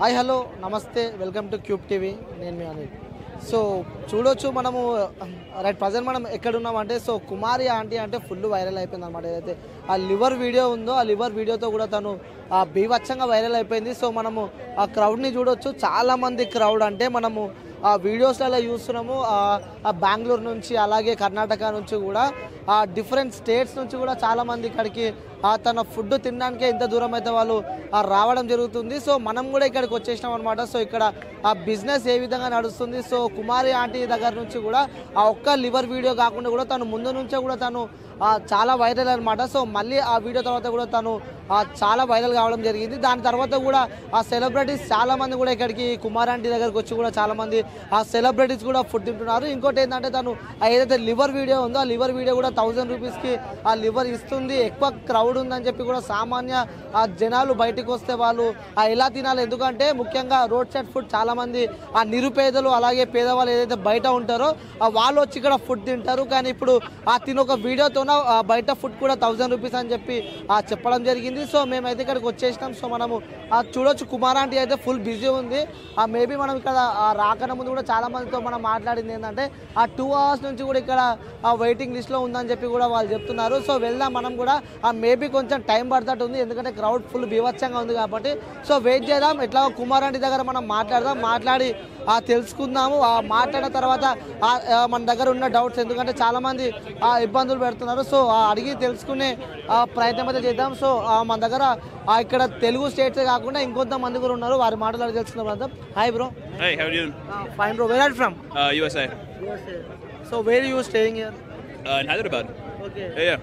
Hi hello నమస్తే welcome to cube TV నేను మీ Anil so చూడొచ్చు మనము రైట్ ప్రజెంట్ మనం ఎక్కడున్నామంటే సో కుమారి ఆంటీ అంటే ఫుల్ వైరల్ అయిపోయింది అనమాట ఏదైతే ఆ లివర్ వీడియో ఉందో ఆ లివర్ వీడియోతో కూడా తను బీభత్సంగా వైరల్ అయిపోయింది సో మనము ఆ క్రౌడ్ని చూడొచ్చు చాలామంది క్రౌడ్ అంటే మనము ఆ వీడియోస్లలో చూస్తున్నాము బెంగళూరు నుంచి అలాగే కర్ణాటక నుంచి కూడా డిఫరెంట్ స్టేట్స్ నుంచి కూడా చాలామంది ఇక్కడికి తన ఫుడ్ తినడానికే ఇంత దూరం అయితే వాళ్ళు రావడం జరుగుతుంది సో మనం కూడా ఇక్కడికి వచ్చేసినాం అనమాట సో ఇక్కడ ఆ బిజినెస్ ఏ విధంగా నడుస్తుంది సో కుమారి ఆంటీ దగ్గర నుంచి కూడా ఆ ఒక్క లివర్ వీడియో కాకుండా కూడా తను ముందు నుంచే కూడా తను చాలా వైరల్ అనమాట సో మళ్ళీ ఆ వీడియో తర్వాత కూడా తను చాలా వైరల్ కావడం జరిగింది దాని తర్వాత కూడా ఆ సెలబ్రిటీస్ చాలామంది కూడా ఇక్కడికి కుమారి ఆంటీ దగ్గరికి వచ్చి కూడా చాలామంది ఆ సెలబ్రిటీస్ కూడా ఫుడ్ తింటున్నారు ఇంకోటి ఏంటంటే తను ఏదైతే లివర్ వీడియో ఉందో ఆ లివర్ వీడియో కూడా 1000 రూపీస్కి ఆ లివర్ ఇస్తుంది ఎక్కువ క్రౌడ్ ఉందని చెప్పి కూడా సామాన్య జనాలు బయటకు వస్తే వాళ్ళు ఎలా తినాలి ఎందుకంటే ముఖ్యంగా రోడ్ సైడ్ ఫుడ్ చాలామంది ఆ నిరుపేదలు అలాగే పేదవాళ్ళు ఏదైతే బయట ఉంటారో వాళ్ళు వచ్చి ఇక్కడ ఫుడ్ తింటారు కానీ ఇప్పుడు తిన ఒక వీడియోతో బయట ఫుడ్ కూడా 1000 రూపీస్ అని చెప్పి చెప్పడం జరిగింది సో మేమైతే ఇక్కడికి వచ్చేసినాం సో మనము చూడొచ్చు కుమార్ ఆంటీ అయితే ఫుల్ బిజీ ఉంది మేబీ మనం ఇక్కడ రాకన ముందు కూడా చాలా మందితో మనం మాట్లాడింది ఏంటంటే 2 అవర్స్ నుంచి కూడా ఇక్కడ వెయిటింగ్ లిస్ట్లో ఉందని చెప్పి కూడా వాళ్ళు చెప్తున్నారు సో వెళ్దాం మనం కూడా మేబీ కొంచెం టైం పడుతూ ఉంది ఎందుకంటే క్రౌడ్ ఫుల్ బీభత్సంగా ఉంది కాబట్టి సో వెయిట్ చేద్దాం ఎట్లా కుమార్ ఆంటీ దగ్గర మనం మాట్లాడి తెలుసుకుందాము మాట్లాడిన తర్వాత మన దగ్గర ఉన్న డౌట్స్ ఎందుకంటే చాలామంది ఇబ్బందులు పెడుతున్నారు సో అడిగి తెలుసుకునే ప్రయత్నం అయితే చేద్దాం సో మన దగ్గర ఇక్కడ తెలుగు స్టేట్స్ కాకుండా ఇంకొంతమంది కూడా ఉన్నారు వారి మాటలు తెలుసుకున్న hi bro Hey, how are you doing? Fine bro, where are you from? USA. So where are you staying here? In Hyderabad. Okay. Yeah.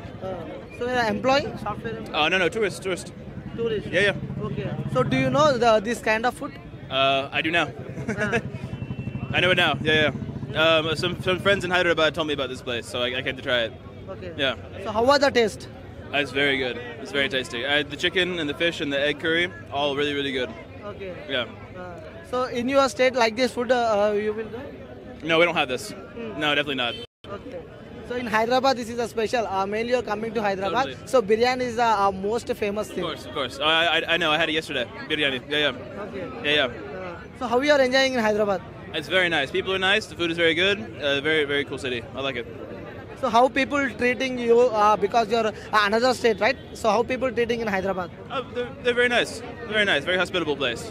So you're an employee, software employee? No, tourist. Tourist. Yeah. Okay. So do you know this kind of food? I do now. I know it now. Yeah. Some friends in Hyderabad told me about this place, so I came to try it. Okay. Yeah. So how was the taste? It's very good. It's very tasty. I had the chicken and the fish and the egg curry, all really, really good. Okay. Yeah. So in your state, like this food, you will go? No, we don't have this. No, definitely not. Okay. So in Hyderabad, this is a special. Mainly you're coming to Hyderabad. Totally. So biryani is the most famous thing. Of course. I know. I had it yesterday. Biryani. Yeah. Okay. Yeah. So how you are enjoying in Hyderabad? It's very nice. People are nice. The food is very good. Very, very cool city. I like it. So how people treating you because you're another state, right? So how people treating in Hyderabad? They're very nice. Very nice. Very hospitable place.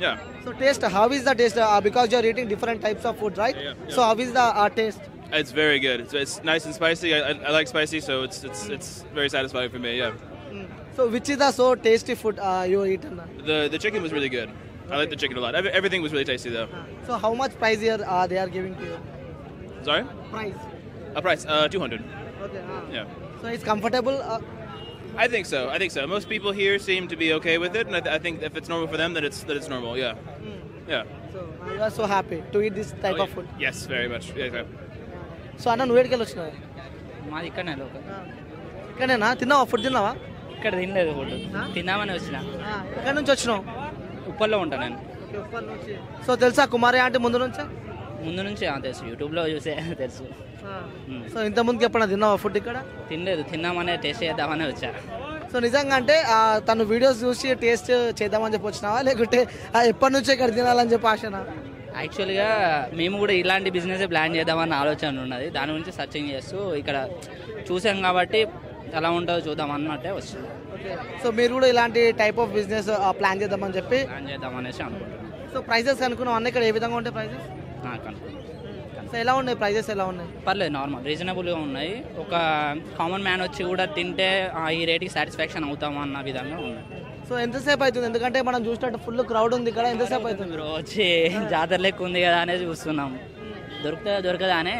Yeah. So taste, how is the taste? Because you're eating different types of food, right? Yeah. So how is the taste? It's very good. It's nice and spicy. I like spicy, so it's very satisfying for me. Yeah. So which is the so tasty food you eaten? The chicken was really good. I like the chicken a lot. Everything was really tasty though. So how much price here they are giving to you? Sorry? Price. A price 200. Okay. Yeah. So it's comfortable. I think so. Most people here seem to be okay with it, and I think if it's normal for them, then it's normal. Yeah. Yeah. So you are so happy to eat this type of food. Yes, very much. Yeah. So అన్న నువ్వు ఎక్కడికి వచ్చినావు మాది ఇక్కడనే local ఇక్కడేనా తిన్నావా food తిన్నావా ఇక్కడ తినలేదు ఫుడ్ తిన్నామని వచ్చిన ఎక్కడి నుంచి వచ్చినావు ఉప్పల్లో ఉంటాను నేను సో తెలుసా కుమారి ఆంటీ ముందు నుంచే ముందు నుంచి తెలుసు యూట్యూబ్లో చూసే తెలుసు సో ఇంత ముందుకి ఎప్పుడైనా తిన్నావా ఫుడ్ ఇక్కడ తినలేదు తిన్నామనే టేస్ట్ చేద్దామని వచ్చా సో నిజంగా అంటే తను వీడియోస్ చూసి టేస్ట్ చేద్దామని చెప్పి వచ్చినావా లేకుంటే ఎప్పటి నుంచో ఇక్కడ తినాలని చెప్పి ఆశనా యాక్చువల్గా మేము కూడా ఇలాంటి బిజినెస్ ప్లాన్ చేద్దామన్న ఆలోచన ఉన్నది దాని గురించి సర్చింగ్ చేస్తూ ఇక్కడ చూసాం కాబట్టి ఎలా ఉంటుందో చూద్దాం అన్నట్టే వచ్చింది. సో మీరు కూడా ఇలాంటి టైప్ ఆఫ్ బిజినెస్ ప్లాన్ చేద్దామని చెప్పి ప్లాన్ చేద్దాం అనేసి అనుకుంటున్నాను. సో ప్రైజెస్ అనుకున్నాం అన్న ఇక్కడ ఏ విధంగా ఉంటాయి ప్రైజెస్? అనుకుంటున్నాను. సో ఎలా ఉన్నాయి ప్రైజెస్, ఎలా ఉన్నాయి? పర్లేదు, నార్మల్ రీజనబుల్గా ఉన్నాయి. ఒక కామన్ మ్యాన్ వచ్చి కూడా తింటే ఈ రేట్కి సాటిస్ఫాక్షన్ అవుతామా అన్న విధంగా ఉన్నాయి. సో ఎంతసేపు అవుతుంది? ఎందుకంటే మనం చూసినట్టు ఫుల్ క్రౌడ్ ఉంది ఇక్కడ, ఎంతసేపు అవుతుంది? బ్రో వచ్చి జాతర లెక్క ఉంది కదా అనేది చూస్తున్నాం, దొరకదా అనే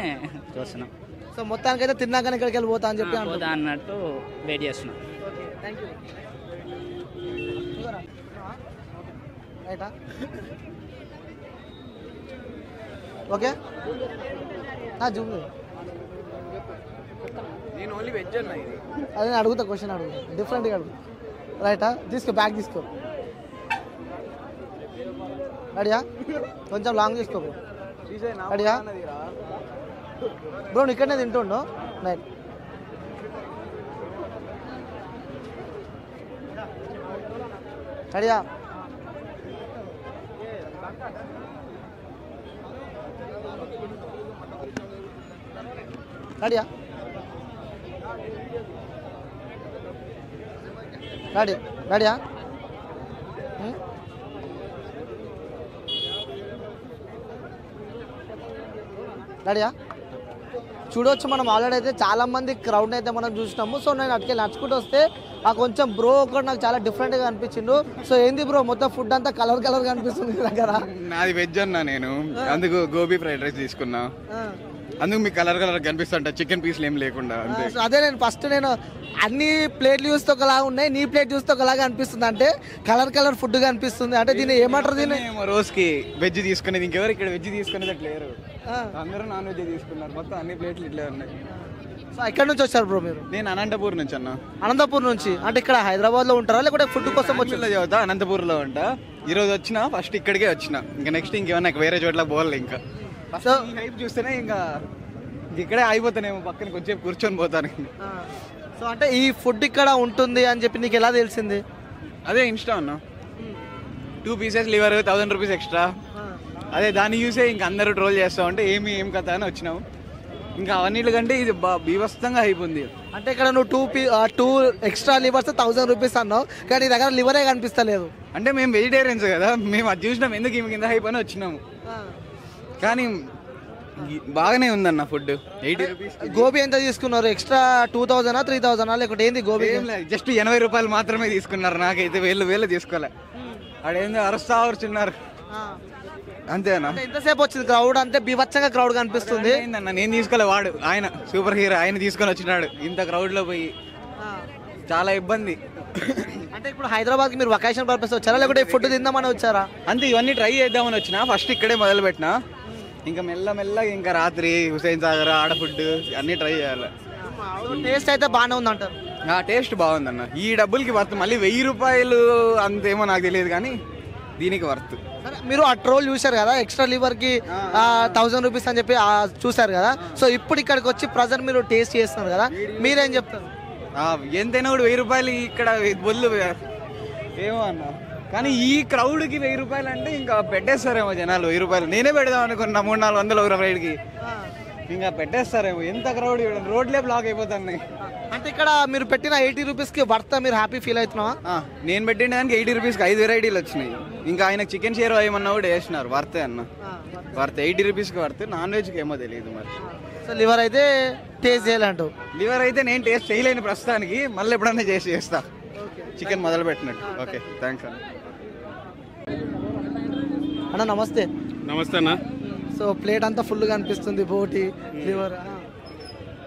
చూస్తున్నాం. సో మొత్తానికైతే తిన్నాకనే ఇక్కడికి వెళ్ళి పోతా అని చెప్పి పోతా అన్నట్టు వెయిట్ చేస్తున్నాం. Thank you. రైటా? ఓకే జూమ్ నేను ఓన్లీ వెజ్ అన్నా. ఇది అదే నేను అడుగుతా, క్వశ్చన్ అడుగుతా, డిఫరెంట్గా అడుగు. రైటా? తీసుకో, బ్యాగ్ తీసుకో. అడియా కొంచెం లాంగ్ తీసుకో బ్రో. అడియా బ్రో ఇక్కడనే తింటుండో. రైట్. అడియా అడియా రెడీ రెడీయా? రెడీయా? చూడవచ్చు మనం ఆల్రెడీ అయితే చాలా మంది క్రౌడ్ అయితే మనం చూసినాము. సో నేను అటుకెళ్ళి నడుచుకుంటూ వస్తే ఆ కొంచెం బ్రో ఒకటి నాకు చాలా డిఫరెంట్గా అనిపించిండు. సో ఏంది బ్రో మొత్తం ఫుడ్ అంతా కలర్ కలర్గా అనిపిస్తుంది దగ్గర? నాది వెజ్ అన్నా, నేను అందుకు గోబీ ఫ్రైడ్ రైస్ తీసుకున్నా. అందుకు మీకు కలర్ కలర్ కనిపిస్తుంటా, చికెన్ పీస్లు ఏం లేకుండా. సో అదే నేను ఫస్ట్ నేను అన్ని ప్లేట్లు చూస్తే ఒకలాగా ఉన్నాయి, నీ ప్లేట్ చూస్తే ఒకలాగా అనిపిస్తుంది. అంటే కలర్ కలర్ ఫుడ్గా అనిపిస్తుంది. అంటే దీన్ని ఏమంటారు? దీన్ని రోజుకి వెజ్ తీసుకునేది, ఇంకెవరు ఇక్కడ వెజ్ తీసుకునేది అట్లా లేరు. అందరూ నాన్ వెజ్ తీసుకున్నారు. మొత్తం అన్ని ప్లేట్లు ఇట్లే ఉన్నాయి. సో ఎక్కడి నుంచి వచ్చారు బ్రో మీరు? నేను అనంతపూర్ నుంచి అన్న. అనంతపూర్ నుంచి అంటే ఇక్కడ హైదరాబాద్లో ఉంటారా లేకపోతే ఫుడ్ కోసం వచ్చి? చదువుతా, అనంతపూర్లో ఉంటా. ఈరోజు వచ్చిన ఫస్ట్ ఇక్కడికే వచ్చిన, ఇంకా నెక్స్ట్ ఇంకేమన్నా వేరే చోట్ల పోవాలి. ఇంకా సో హైప్ చూస్తేనే ఇంకా ఇక్కడే అయిపోతానేమో, పక్కన కొంచెం కూర్చొని పోతాను. సో అంటే ఈ ఫుడ్ ఇక్కడ ఉంటుంది అని చెప్పి నీకు ఎలా తెలిసింది? అదే ఇన్స్టా అన్న, 2 పీసెస్ లివర్ 1000 రూపీస్ ఎక్స్ట్రా. అదే దాన్ని చూసే ఇంకా అందరూ ట్రోల్ చేస్తా ఉంటే ఏం కథ అని వచ్చినావు. ఇంకా అవన్నిటికంటే ఇది బీభత్సంగా అయిపోయింది. అంటే ఇక్కడ నువ్వు 2 ఎక్స్ట్రా లివర్స్ 1000 రూపీస్ అన్నావు, కానీ నీ దగ్గర లివరే కనిపిస్తలేదు. అంటే మేము వెజిటేరియన్స్ కదా, మేము అది చూసినాం ఎందుకు ఈమె కింద హైప్ అని వచ్చినాము. కానీ బాగానే ఉందన్న ఫుడ్. 80 రూపీస్. గోబీ ఎంత తీసుకున్నారు? ఎక్స్ట్రా 2000 3,000 లేకపోతే ఏంది గోబీ? జస్ట్ 80 రూపాయలు మాత్రమే తీసుకున్నారు. నాకైతే వేలు తీసుకోలే. ఆడేందో అరుస్తా కూర్చున్నారు అంతేనా? ఎంతసేపు వచ్చింది క్రౌడ్? అంటే బీభత్సంగా క్రౌడ్ కనిపిస్తుంది. ఏందన్న నేను తీసుకోలే, వాడు ఆయన సూపర్ హీరో, ఆయన తీసుకొని వచ్చినాడు ఇంత క్రౌడ్ లో పోయి. చాలా ఇబ్బంది. అంటే ఇప్పుడు హైదరాబాద్ కి మీరు వెకేషన్ పర్పస్ వచ్చారా లేకపోతే ఫుడ్ తిందామని వచ్చారా? అంతే, ఇవన్నీ ట్రై చేద్దామని వచ్చిన. ఫస్ట్ ఇక్కడే మొదలు పెట్టినా, ఇంకా మెల్లమెల్లగా ఇంకా రాత్రి హుసేన్ సాగర్ ఆడ ఫుడ్ అన్నీ ట్రై చేయాలి. టేస్ట్ అయితే బాగానే ఉంది అంటారు? టేస్ట్ బాగుందన్న. ఈ డబ్బులకి వర్త్. మళ్ళీ 1000 రూపాయలు అంతేమో నాకు తెలియదు, కానీ దీనికి వర్త్. మీరు ఆ ట్రోల్ చూసారు కదా, ఎక్స్ట్రా లివర్ కి 1000 రూపీస్ అని చెప్పి చూసారు కదా. సో ఇప్పుడు ఇక్కడికి వచ్చి ప్రజెంట్ మీరు టేస్ట్ చేస్తున్నారు కదా, మీరేం చెప్తారు? ఎంతైనా కూడా 1000 రూపాయలు ఇక్కడ బొల్లు ఏమో అన్న. కానీ ఈ క్రౌడ్కి 1000 రూపాయలు అంటే ఇంకా పెట్టేస్తారేమో జనాలు. 1000 రూపాయలు నేనే పెడదాం అనుకున్నా, 300-400 ఒక రైడ్కి. ఇంకా పెట్టేస్తారేమో. ఎంత క్రౌడ్, రోడ్లే బ్లాక్ అయిపోతున్నాయి. అంటే ఇక్కడ మీరు పెట్టిన 80 రూపీస్కి వర్త్ మీరు హ్యాపీ ఫీల్ అవుతున్నావా? నేను పెట్టిన దానికి 80 రూపీస్కి 5 వెరైటీలు వచ్చినాయి. ఇంకా ఆయనకు చికెన్ షేర్ ఏమన్నా కూడా వేసినారు. వర్తే అన్న, వర్త్. 80 రూపీస్కి వర్త్. నాన్ వెజ్కి ఏమో తెలియదు మరి. సో లివర్ అయితే టేస్ట్ చేయాలంటావు? లివర్ అయితే నేను టేస్ట్ చేయలేను ప్రస్తుతానికి, మళ్ళీ ఎప్పుడన్నా చేస్తా చికెన్ మొదలు పెట్టినట్టు. ఓకే, థ్యాంక్స్ అన్న. అన్న నమస్తే. నమస్తే అన్న. సో ప్లేట్ అంతా ఫుల్గా అనిపిస్తుంది, బోటి లివర్.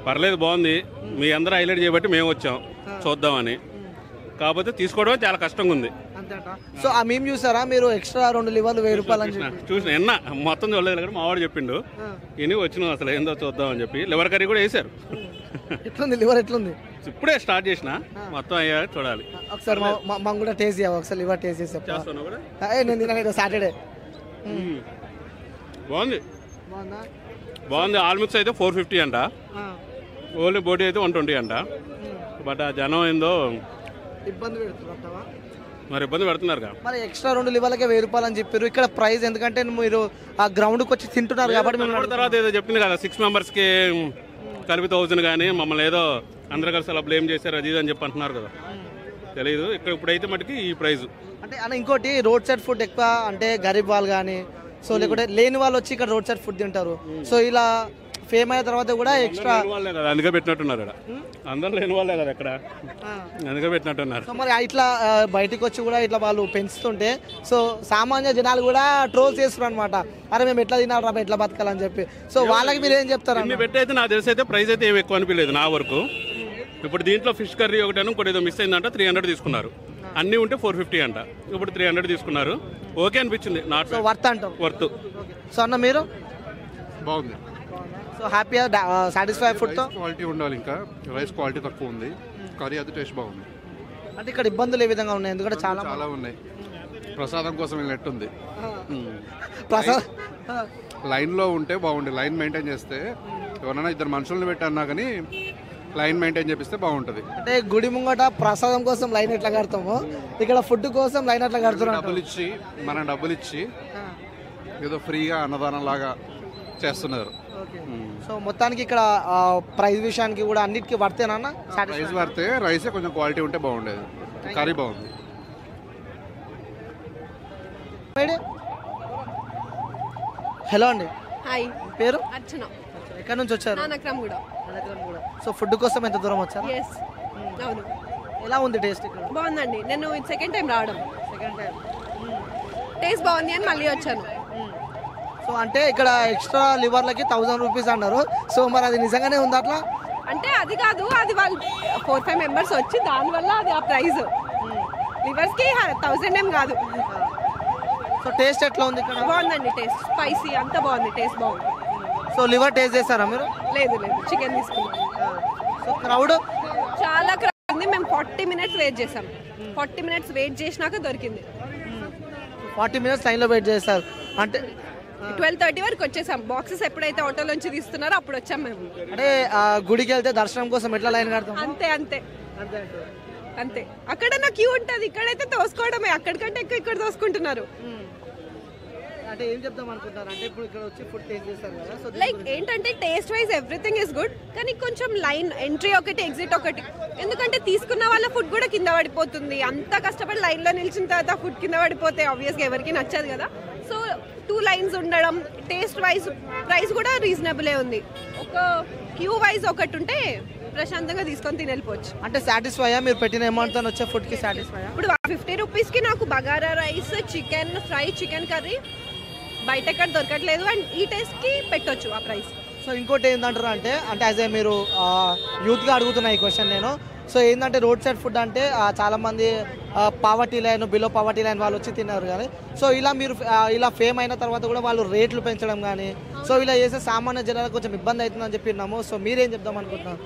పర్లేదు, బాగుంది. మీ అందరూ హైలైట్ చేయబట్టి మేము వచ్చాం చూద్దామని. కాకపోతే తీసుకోవడం చాలా కష్టంగా ఉంది. సో ఆ మేము చూసారా మీరు? ఎక్స్ట్రా 2 లివర్లు 1000 రూపాయలు అని చెప్పి చూసిన ఎన్న మొత్తం చూడలేదు కదా, మావాడు చెప్పిండు. ఇని వచ్చినాం అసలు ఏందో చూద్దాం అని చెప్పి. లివర్ కర్రీ కూడా వేశారు. ఎట్లుంది లివర్? ఎట్లుంది? ఇప్పుడే స్టార్ట్ చేసిన, మొత్తం అయ్యా చూడాలి. ఒకసారి మనం కూడా టేస్ట్ చేయాలి. ఒకసారి లివర్ టేస్ట్ చేసి చేస్తాను కూడా. నేను తినలేదు సాటర్డే. బాగుంది, బాగుంది. ఆల్ మిక్స్ అయితే 450 అంట, ఓన్లీ బోటీ అయితే 120 అంట. బట్ ఆ జనం ఏందో ఇబ్బంది పెడుతున్నా. మరి ఇబ్బంది పెడుతున్నారు కదా. మరి ఎక్స్ట్రా 2 లివర్లకే 1000 రూపాయలు అని చెప్పారు. ఇక్కడ ప్రైస్ ఎందుకంటే మీరు ఆ గ్రౌండ్కి వచ్చి తింటున్నారు కాబట్టి. తర్వాత ఏదో చెప్పింది కదా, 6 మెంబర్స్కి కలిపి 1000 కానీ మమ్మల్ని ఏదో అందరూ కలిసి అలా బ్లేమ్ చేశారు అది ఇది అని చెప్పి అంటున్నారు కదా, తెలియదు. ఇక్కడ ఇప్పుడైతే మటుకి ఈ ప్రైజ్. అంటే అన్న ఇంకోటి రోడ్ సైడ్ ఫుడ్ ఎక్కువ అంటే గరీబ్ వాళ్ళు కానీ సో లేకుంటే లేని వాళ్ళు వచ్చి ఇక్కడ రోడ్ సైడ్ ఫుడ్ తింటారు. సో ఇలా ఫేమ్ అయిన తర్వాత కూడా ఎక్స్ట్రా వాళ్ళే కదా, అందుకే పెట్టినట్టున్నారు ఇక్కడ. అందరూ లేని వాళ్ళే కదా ఇక్కడ, అందుకే పెట్టినట్టున్నారు. సో మరి ఇట్లా బయటకు వచ్చి కూడా ఇట్లా వాళ్ళు పెంచుతుంటే సో సామాన్య జనాలు కూడా ట్రోల్స్ చేస్తున్నారు అనమాట. అరే మేము ఎట్లా తినాలి, ఎట్లా బతకాలని చెప్పి. సో వాళ్ళకి మీరు ఏం చెప్తారు? అన్ని పెట్టి అయితే నాకు తెలిసి అయితే ప్రైస్ అయితే ఏమి ఎక్కువ అనిపించలేదు నా వరకు. ఇప్పుడు దీంట్లో ఫిష్ కర్రీ ఒకటి ఇంకోటి ఏదో మిస్ అయిందంట, 300 తీసుకున్నారు. అన్నీ ఉంటే 450 అంట, ఇప్పుడు 300 తీసుకున్నారు. ఓకే అనిపించింది, నాట్ వర్త్ అంటాం. వర్త్. సో అన్న మీరు బాగుంది. సో హ్యాపీగా సాటిస్ఫై ఫుడ్తో? క్వాలిటీ ఉండాలి, ఇంకా రైస్ క్వాలిటీ తక్కువ ఉంది, కర్రీ అది టేస్ట్ బాగుంది. అంటే ఇక్కడ ఇబ్బందులు ఏ విధంగా ఉన్నాయి? ఎందుకంటే చాలా చాలా ఉన్నాయి. ప్రసాదం కోసం వెళ్ళినట్టుంది. ప్రసాద్ లైన్లో ఉంటే బాగుంది, లైన్ మెయింటైన్ చేస్తే. ఎవరైనా ఇద్దరు మనుషులను పెట్టన్నా కానీ లైన్ మెయింటైన్ చేపిస్తే బాగుంటుంది. అంటే గుడి ముంగట ప్రసాదం కోసం లైన్ ఎట్లా కడతామో ఇక్కడ ఫుడ్ కోసం లైన్ ఎట్లా కడుతున్నాం. డబ్బులు ఇచ్చి ఏదో ఫ్రీగా అన్నదానం లాగా చేస్తున్నారు. సో మొత్తానికి ఇక్కడ ప్రైస్ విషయానికి కూడా అన్నిటికీ వర్తేనా? రైస్ పడితే రైసే కొంచెం క్వాలిటీ ఉంటే బాగుండేది, కర్రీ బాగుంది. హలో అండి, హాయ్, పేరు అర్చన. ఎక్కడి నుంచి వచ్చారు? నానక్రమ్ కూడా. సో ఫుడ్ కోసం ఎంత దూరం వచ్చారు? ఎస్, అవును. ఎలా ఉంది టేస్ట్ ఇక్కడ? బాగుందండి. నేను సెకండ్ టైం రావడం. సెకండ్ టైం టేస్ట్ బాగుంది అని మళ్ళీ వచ్చాను. సో అంటే ఇక్కడ ఎక్స్ట్రా లివర్లకి 1000 రూపీస్ అన్నారు. సో మరి అది నిజంగానే ఉంది అట్లా? అంటే అది కాదు, అది వాళ్ళు 4-5 మెంబర్స్ వచ్చి దానివల్ల అది ఆ ప్రైస్. లివర్స్కి 1000 ఏం కాదు. సో టేస్ట్ ఎట్లా ఉంది ఇక్కడ? బాగుందండి, టేస్ట్ స్పైసీ అంతా బాగుంది, టేస్ట్ బాగుంది. సో లివర్ టేస్ట్ చేస్తారా మీరు? లేదు లేదు, చికెన్ తీసుకున్నాం. సో క్రౌడ్ చాలా క్రౌడ్ ఉంది. మేము 40 మినిట్స్ వెయిట్ చేసాం. 40 మినిట్స్ వెయిట్ చేసినాక దొరికింది. 40 మినిట్స్ లైన్లో వెయిట్ చేస్తారు అంటే 12:30 వరకు వచ్చేసాం. బాక్సెస్ ఎప్పుడైతే ఆటోలోంచి తీస్తున్నారో అప్పుడు వచ్చాం మేము. అంటే గుడికి వెళ్తే దర్శనం కోసం ఎట్లా లైన్ కడతాం? అంతే అంతే అంతే. అక్కడ నా క్యూ ఉంటుంది, ఇక్కడైతే తోసుకోవడమే. అక్కడికంటే ఎక్కువ ఇక్కడ తోసుకుంటున్నారు. అంటే ఏం చెప్దాం అనుకుంటారు అంటే ఇప్పుడు ఇక్కడ వచ్చి ఫుడ్ టేస్ట్ చేస్తారు కదా, సో లైక్ ఏంటంటే taste wise everything is good, కానీ కొంచెం లైన్ ఎంట్రీ ఒకటి ఎగ్జిట్ ఒకటి. ఎందుకంటే తీసుకున్న వాళ్ళ ఫుడ్ కూడా కింద పడిపోతుంది. అంత కష్టపడి లైన్లో నిలిచిన తర్వాత ఫుడ్ కింద పడిపోతే ఆబ్వియస్గా ఎవరికి నచ్చదు కదా. సో 2 లైన్స్ ఉండడం, టేస్ట్ వైజ్ ప్రైస్ కూడా రీజనబులే ఉంది. ఒక క్యూ వైజ్ ఒకటి ఉంటే ప్రశాంతంగా తీసుకొని తిని వెళ్ళిపోవచ్చు. అంటే సాటిస్ఫైయా మీరు పెట్టిన అమౌంట్తో వచ్చే ఫుడ్కి సాటిస్ఫైయా? ఇప్పుడు 50 రూపీస్కి నాకు bagara rice, chicken fry, chicken curry బయట ఎక్కడ దొరకట్లేదు. అండ్ ఈ టేస్ట్కి పెట్టొచ్చు ఆ ప్రైస్. సో ఇంకోటి ఏంటంటారు అంటే యాజ్ ఏ మీరు యూత్గా అడుగుతున్నా ఈ క్వశ్చన్ నేను. సో ఏంటంటే రోడ్ సైడ్ ఫుడ్ అంటే చాలామంది poverty line, below poverty line వాళ్ళు వచ్చి తిన్నారు కానీ సో ఇలా మీరు ఇలా ఫేమ్ అయిన తర్వాత కూడా వాళ్ళు రేట్లు పెంచడం కానీ సో ఇలా చేస్తే సామాన్య జనాలకు కొంచెం ఇబ్బంది అవుతుందని చెప్పి విన్నాము. సో మీరేం చెప్దాం అనుకుంటున్నారు?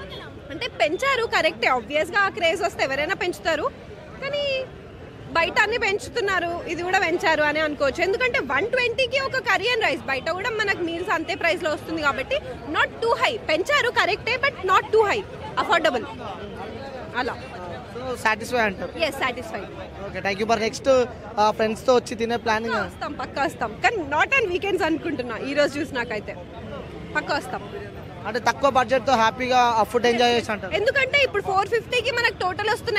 అంటే పెంచారు కరెక్టే, ఆబ్వియస్గా ఆ క్రేజ్ వస్తే ఎవరైనా పెంచుతారు. కానీ బయట అన్ని పెంచుతున్నారు, ఇది కూడా పెంచారు అని అనుకోవచ్చు. ఎందుకంటే 120కి ఒక కర్రీ అండ్ రైస్, బయట కూడా మనకు మీల్స్ అంతే ప్రైస్లో వస్తుంది కాబట్టి నాట్ టూ హై. పెంచారు కరెక్టే, but not too high, affordable అలా. సో సాటిస్ఫై అంటారు? Yes, satisfied. Okay, thank you. మరి నెక్స్ట్ ఫ్రెండ్స్తో వచ్చి తినే ప్లానింగ్? వస్తాం, పక్కా వస్తాం. కానీ నాట్ ఆన్ వీకెండ్స్ అనుకుంటున్నా. ఈ రోజు చూసినాకైతే పక్కా వస్తాం. అంటే తక్కువ బడ్జెట్తో హ్యాపీగా ఫుడ్ ఎంజాయ్ చేసి అంటారు. ఎందుకంటే ఇప్పుడు 450కి మనకు టోటల్ వస్తున్నాయి.